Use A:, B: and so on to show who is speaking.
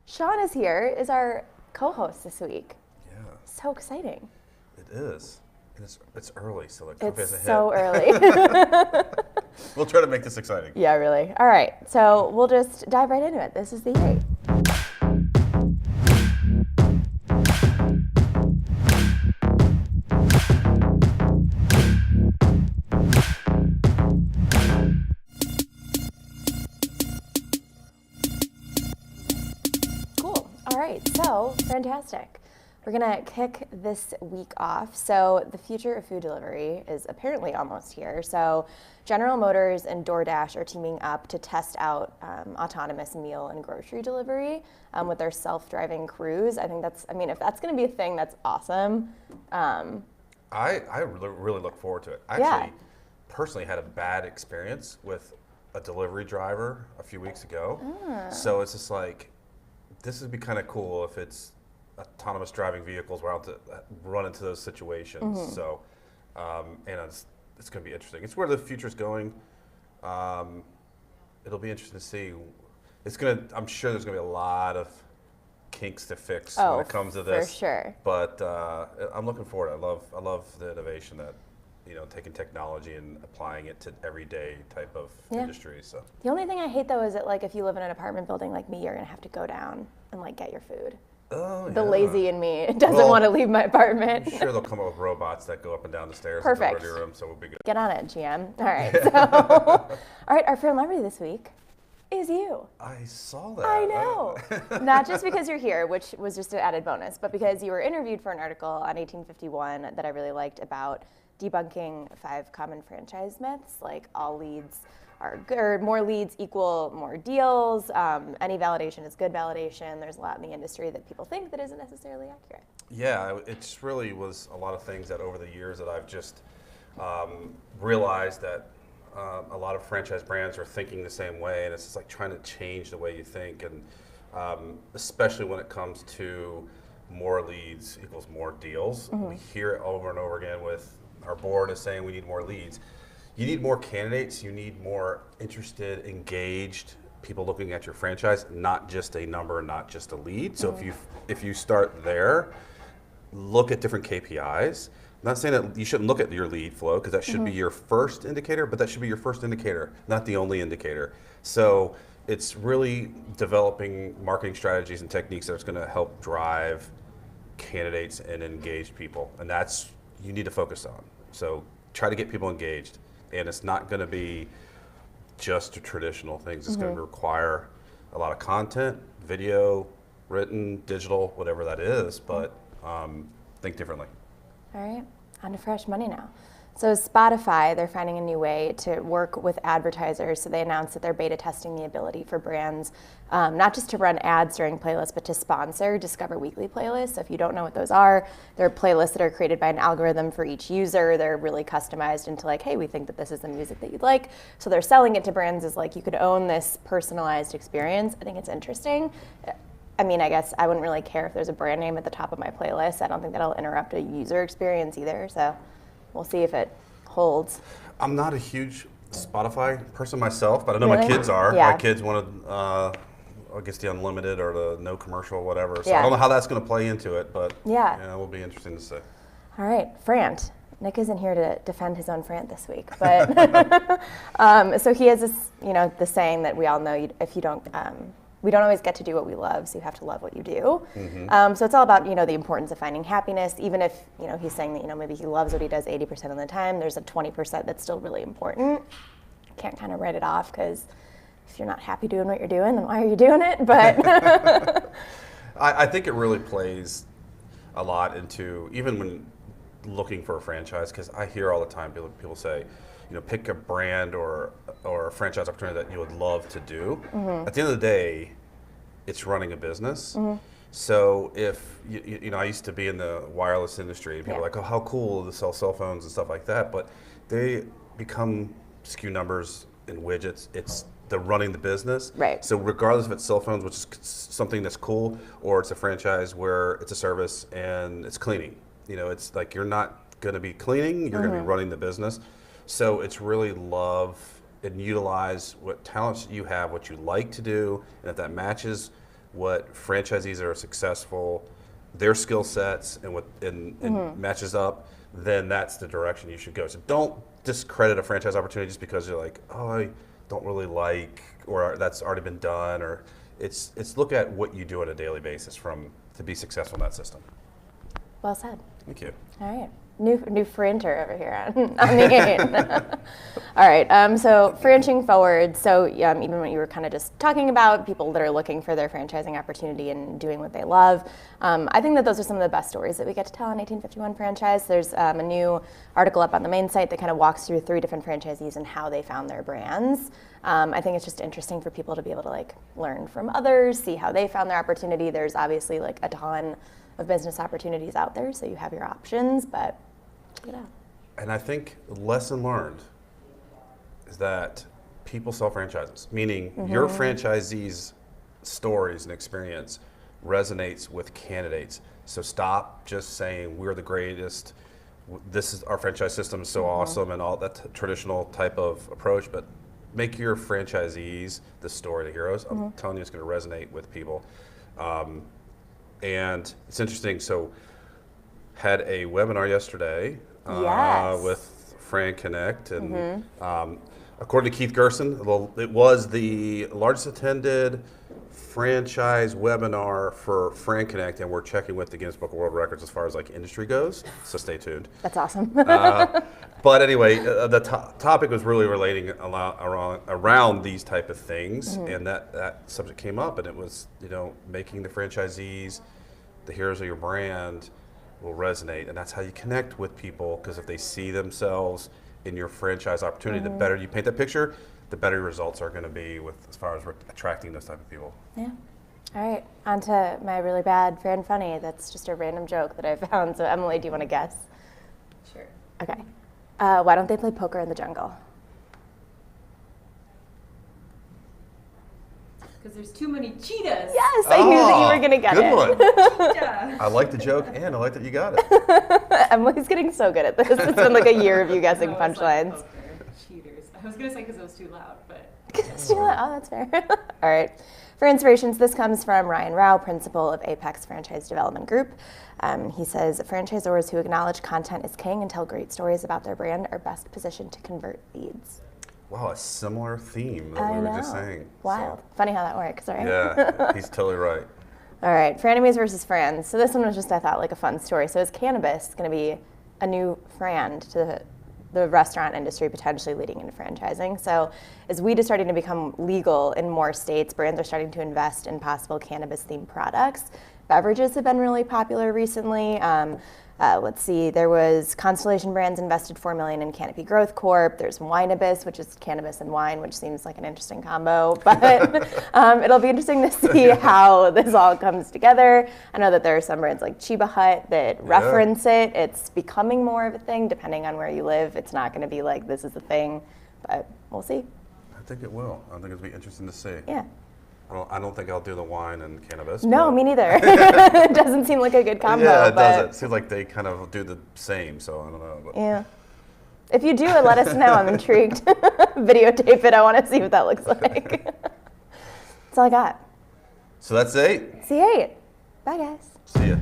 A: Sean is here, is our co-host this week.
B: Yeah,
A: So exciting.
B: it is. And it's early, so like coffee
A: It's
B: hasn't
A: so
B: hit.
A: early.
B: We'll try to make this exciting.
A: Yeah, really. All right, so we'll just dive right into it. This is the eight. Cool. All right, so fantastic. We're gonna kick this week off. So the future of food delivery is apparently almost here. So General Motors and DoorDash are teaming up to test out autonomous meal and grocery delivery with their self-driving crews. I think if that's gonna be a thing, that's awesome.
B: I really look forward to it. I
A: Yeah.
B: actually personally had a bad experience with a delivery driver a few weeks ago. So it's just like, this would be kind of cool if it's autonomous driving vehicles where I'll have to run into those situations. So, and it's going to be interesting. It's where the future's going. It'll be interesting to see. I'm sure there's going to be a lot of kinks to fix when it comes to this.
A: For sure.
B: But I'm looking forward. I love the innovation that, taking technology and applying it to everyday type of industry. So
A: The only thing I hate though is that like if you live in an apartment building like me, you're gonna have to go down and like get your food.
B: Oh,
A: The
B: yeah.
A: lazy in me doesn't want to leave my apartment.
B: I'm sure they'll come up with robots that go up and down the stairs
A: Perfect.
B: in the ready room, so we'll be good.
A: Get on it, GM. All right. So, all right, our celebrity this week is you.
B: I saw that.
A: I know. Not just because you're here, which was just an added bonus, but because you were interviewed for an article on 1851 that I really liked about debunking 5 common franchise myths, like all leads are good, or more leads equal more deals. Any validation is good validation. There's a lot in the industry that people think that isn't necessarily accurate.
B: Yeah, it really was a lot of things that over the years that I've just realized that a lot of franchise brands are thinking the same way, and it's just like trying to change the way you think, and especially when it comes to more leads equals more deals. We hear it over and over again with our board is saying we need more leads. You need more candidates, you need more interested, engaged people looking at your franchise, not just a number, not just a lead. So if you start there, look at different KPIs. I'm not saying that you shouldn't look at your lead flow because that should be your first indicator, but that should be your first indicator, not the only indicator. So it's really developing marketing strategies and techniques that's going to help drive candidates and engaged people, and that's you need to focus on. So try to get people engaged, and it's not going to be just traditional things. It's going to require a lot of content, video, written, digital, whatever that is, but think differently.
A: All right, on to fresh money now. So Spotify, they're finding a new way to work with advertisers. So they announced that they're beta testing the ability for brands, not just to run ads during playlists, but to sponsor Discover Weekly playlists. So if you don't know what those are, they're playlists that are created by an algorithm for each user. They're really customized into like, hey, we think that this is the music that you'd like. So they're selling it to brands as like, you could own this personalized experience. I think it's interesting. I mean, I guess I wouldn't really care if there's a brand name at the top of my playlist. I don't think that'll interrupt a user experience either. So we'll see if it holds.
B: I'm not a huge Spotify person myself, but I know
A: Really?
B: my kids are.
A: Yeah.
B: My kids wanted, I guess, the unlimited or the no commercial, whatever. So
A: Yeah.
B: I don't know how that's going to play into it, but
A: Yeah.
B: it will be interesting to see.
A: All right, Frant. Nick isn't here to defend his own Frant this week, but so he has this, the saying that we all know: if you don't, we don't always get to do what we love, so you have to love what you do. So it's all about the importance of finding happiness, even if he's saying that maybe he loves what he does 80% of the time. There's a 20% that's still really important. Can't kind of write it off because if you're not happy doing what you're doing, then why are you doing it? But
B: I think it really plays a lot into even when looking for a franchise, because I hear all the time people say, pick a brand or a franchise opportunity that you would love to do. At the end of the day, it's running a business. So if, I used to be in the wireless industry, and people are like, oh, how cool to sell cell phones and stuff like that, but they become SKU numbers and widgets. It's the running the business.
A: Right.
B: So regardless if it's cell phones, which is something that's cool, or it's a franchise where it's a service and it's cleaning. It's like you're not going to be cleaning, you're going to be running the business. So it's really love and utilize what talents you have, what you like to do, and if that matches what franchisees that are successful, their skill sets, and matches up, then that's the direction you should go. So don't discredit a franchise opportunity just because you're like, oh, I don't really like, or that's already been done, or it's look at what you do on a daily basis to be successful in that system.
A: Well said.
B: Thank you.
A: All right. New franter over here on the end. All right, so franching forward, so even what you were kind of just talking about, people that are looking for their franchising opportunity and doing what they love, I think that those are some of the best stories that we get to tell on 1851 Franchise. There's a new article up on the main site that kind of walks through 3 different franchisees and how they found their brands. I think it's just interesting for people to be able to like learn from others, see how they found their opportunity. There's obviously like a ton of business opportunities out there, so you have your options, but check it out.
B: And I think lesson learned is that people sell franchises, meaning your franchisee's stories and experience resonates with candidates. So stop just saying we're the greatest, this is our franchise system is so awesome and all that traditional type of approach, but make your franchisees the story, the heroes. I'm telling you, it's going to resonate with people. And it's interesting, so had a webinar yesterday with Fran Connect, and according to Keith Gerson, it was the largest attended franchise webinar for Fran Connect, and we're checking with the Guinness Book of World Records as far as like industry goes, so stay tuned.
A: That's awesome.
B: But anyway, the topic was really relating around these type of things, and that subject came up, and it was, making the franchisees the heroes of your brand will resonate, and that's how you connect with people, because if they see themselves in your franchise opportunity, the better you paint that picture, the better your results are going to be with as far as attracting those type of people.
A: Yeah. All right, on to my really bad Fran Funny. That's just a random joke that I found. So Emily, do you want to guess?
C: Sure.
A: Okay. Why don't they play poker in the jungle?
C: Because there's too many cheetahs.
A: Yes, I knew that you were going to get
B: good
A: it.
B: One.
C: Cheetah.
B: I like the joke, and I like that you got it.
A: Emily's getting so good at this. It's been like a year of you guessing
C: No, it's
A: punchlines.
C: like poker, cheaters. I was going to say because it was too loud, but.
A: Oh, that's fair. All right. For inspirations, this comes from Ryan Rao, principal of Apex Franchise Development Group. He says, franchisors who acknowledge content is king and tell great stories about their brand are best positioned to convert leads.
B: Wow, a similar theme that we were just saying.
A: Wild. Funny how that works, right?
B: Yeah, he's totally right.
A: All right, Frannie Mousse versus Fran's. So this one was just, I thought, like a fun story. So is cannabis going to be a new brand to the restaurant industry, potentially leading into franchising? So as weed is starting to become legal in more states, brands are starting to invest in possible cannabis-themed products. Beverages have been really popular recently. Let's see, there was Constellation Brands invested $4 million in Canopy Growth Corp. There's Wineabis, which is cannabis and wine, which seems like an interesting combo. But it'll be interesting to see how this all comes together. I know that there are some brands like Chiba Hut that reference it. It's becoming more of a thing depending on where you live. It's not going to be like this is a thing, but we'll see.
B: I think it will. I think it'll be interesting to see.
A: Yeah.
B: I don't think I'll do the wine and cannabis.
A: No, me neither. It doesn't seem like a good combo.
B: Yeah, it
A: but
B: doesn't. It seems like they kind of do the same, so I don't know. But.
A: Yeah. If you do it, let us know. I'm intrigued. Videotape it. I want to see what that looks like. That's all I got.
B: So that's 8.
A: See you 8. Bye, guys.
B: See ya.